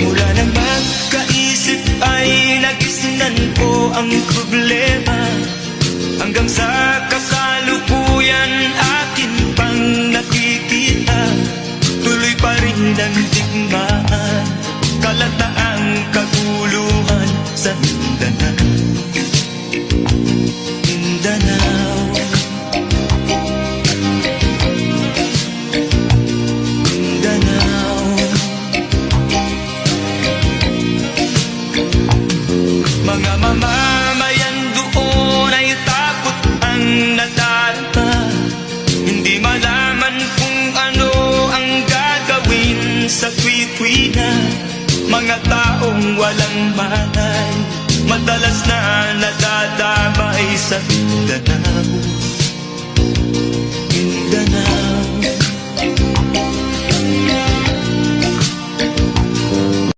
Mula nang magkaisip ay nagisnan ko ang problema, hanggang sa kasalukuyan akin pang nakikita. Tuloy pa rin ang digmaan, kalataang kaguluhan sa Mindanao. Mindanao, Mindanao. Mga mamamayan doon ay takot ang nadarama, hindi malaman kung ano ang gagawin sa tuwi-tuwi na. Mga taong walang malay, madalas na nadadamay sa Mindanao. Mindanao.